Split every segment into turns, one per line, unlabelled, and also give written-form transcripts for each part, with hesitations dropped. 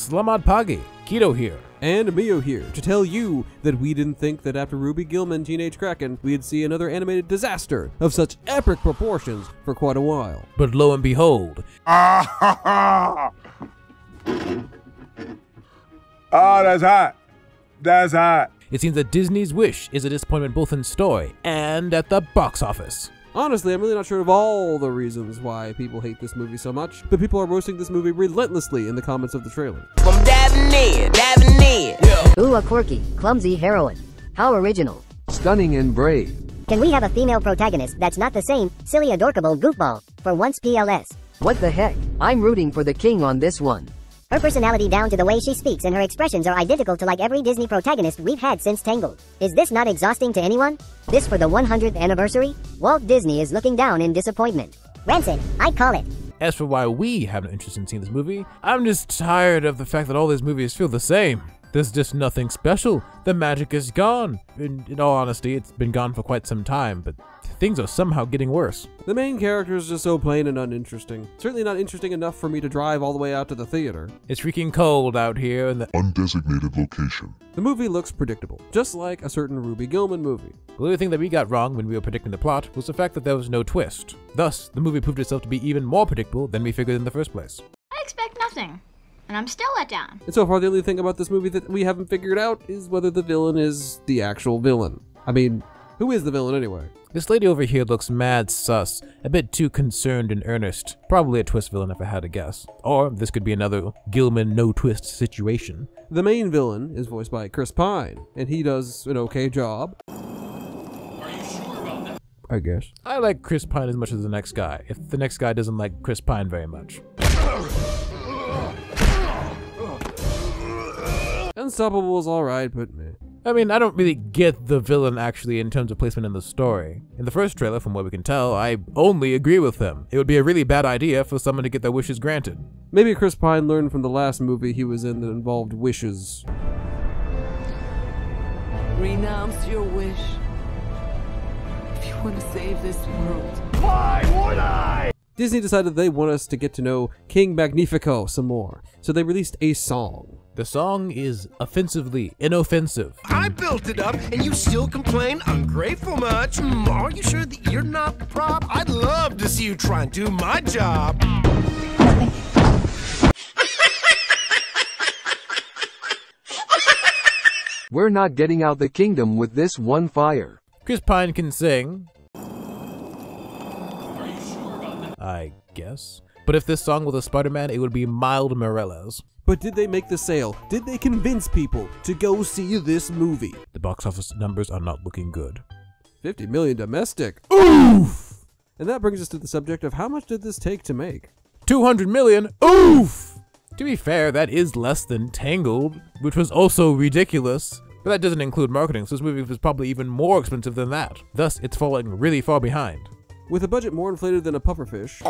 Selamat pagi, Keto here.
And Mio here to tell you that we didn't think that after Ruby Gillman Teenage Kraken, we'd see another animated disaster of such epic proportions for quite a while.
But lo and behold.
Oh, that's hot. That's hot.
It seems that Disney's wish is a disappointment both in story and at the box office.
Honestly, I'm really not sure of all the reasons why people hate this movie so much, but people are roasting this movie relentlessly in the comments of the trailer.
I'm dabbing in. Yeah.
Ooh, a quirky, clumsy heroine. How original.
Stunning and brave.
Can we have a female protagonist that's not the same silly adorkable goofball for once PLS?
What the heck? I'm rooting for the king on this one.
Her personality down to the way she speaks and her expressions are identical to like every Disney protagonist we've had since Tangled. Is this not exhausting to anyone? This for the 100th anniversary? Walt Disney is looking down in disappointment. Rancid, I'd call it.
As for why we have no interest in seeing this movie, I'm just tired of the fact that all these movies feel the same. There's just nothing special. The magic is gone. In all honesty, it's been gone for quite some time, but things are somehow getting worse.
The main character is just so plain and uninteresting. Certainly not interesting enough for me to drive all the way out to the theater.
It's freaking cold out here in the
undesignated location.
The movie looks predictable, just like a certain Ruby Gillman movie.
The only thing that we got wrong when we were predicting the plot was the fact that there was no twist. Thus, the movie proved itself to be even more predictable than we figured in the first place.
I expect nothing, and I'm still let down.
And so far, the only thing about this movie that we haven't figured out is whether the villain is the actual villain. I mean, who is the villain anyway?
This lady over here looks mad sus, a bit too concerned and earnest. Probably a twist villain if I had to guess. Or this could be another Gillman no-twist situation.
The main villain is voiced by Chris Pine, and he does an okay job.
Are you sure about that?
I guess.
I like Chris Pine as much as the next guy, if the next guy doesn't like Chris Pine very much.
Unstoppable is alright, but meh.
I mean, I don't really get the villain actually in terms of placement in the story. In the first trailer, from what we can tell, I only agree with him. It would be a really bad idea for someone to get their wishes granted.
Maybe Chris Pine learned from the last movie he was in that involved wishes.
Renounce your wish if you want to save this world.
Why would I?
Disney decided they want us to get to know King Magnifico some more, so they released a song.
The song is offensively inoffensive.
I built it up, and you still complain? Ungrateful much? Are you sure that you're not the prop? I'd love to see you try and do my job.
We're not getting out the kingdom with this one fire.
Chris Pine can sing.
Are you sure about that?
I guess. But if this song was a Spider-Man, it would be Mild Morales.
But did they make the sale? Did they convince people to go see this movie?
The box office numbers are not looking good.
50 million domestic. Oof! And that brings us to the subject of how much did this take to make?
200 million. Oof! To be fair, that is less than Tangled, which was also ridiculous. But that doesn't include marketing, so this movie was probably even more expensive than that. Thus, it's falling really far behind.
With a budget more inflated than a pufferfish,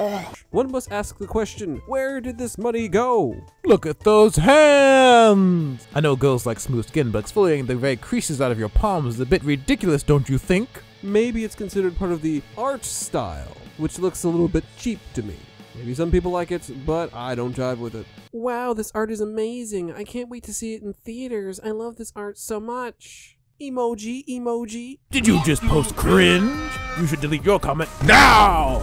one must ask the question, where did this money go?
Look at those hands! I know girls like smooth skin, but exfoliating the very creases out of your palms is a bit ridiculous, don't you think?
Maybe it's considered part of the art style, which looks a little bit cheap to me. Maybe some people like it, but I don't jive with it. Wow, this art is amazing. I can't wait to see it in theaters. I love this art so much. Emoji, emoji.
Did you just post cringe? You should delete your comment now!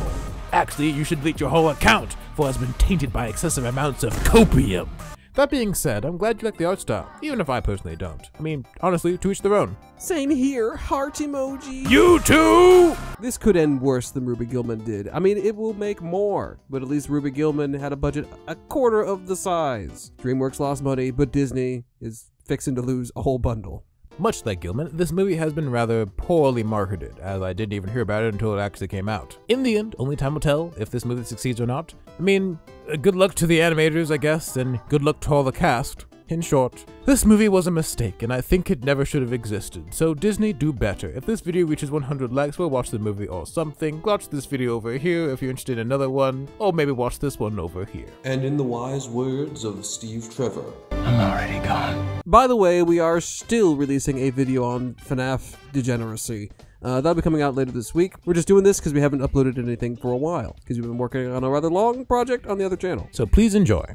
Actually, you should delete your whole account, for it has been tainted by excessive amounts of copium. That being said, I'm glad you like the art style, even if I personally don't. I mean, honestly, to each their own.
Same here, heart emoji.
You too!
This could end worse than Ruby Gillman did. I mean, it will make more, but at least Ruby Gillman had a budget a quarter of the size. DreamWorks lost money, but Disney is fixing to lose a whole bundle.
Much like Gillman, this movie has been rather poorly marketed, as I didn't even hear about it until it actually came out. In the end, only time will tell if this movie succeeds or not. I mean, good luck to the animators, I guess, and good luck to all the cast. In short, this movie was a mistake, and I think it never should have existed, so Disney, do better. If this video reaches 100 likes, we'll watch the movie or something. Watch this video over here if you're interested in another one, or maybe watch this one over here.
And in the wise words of Steve Trevor,
I'm already gone.
By the way, we are still releasing a video on FNAF degeneracy. That'll be coming out later this week. We're just doing this because we haven't uploaded anything for a while, because we've been working on a rather long project on the other channel.
So please enjoy.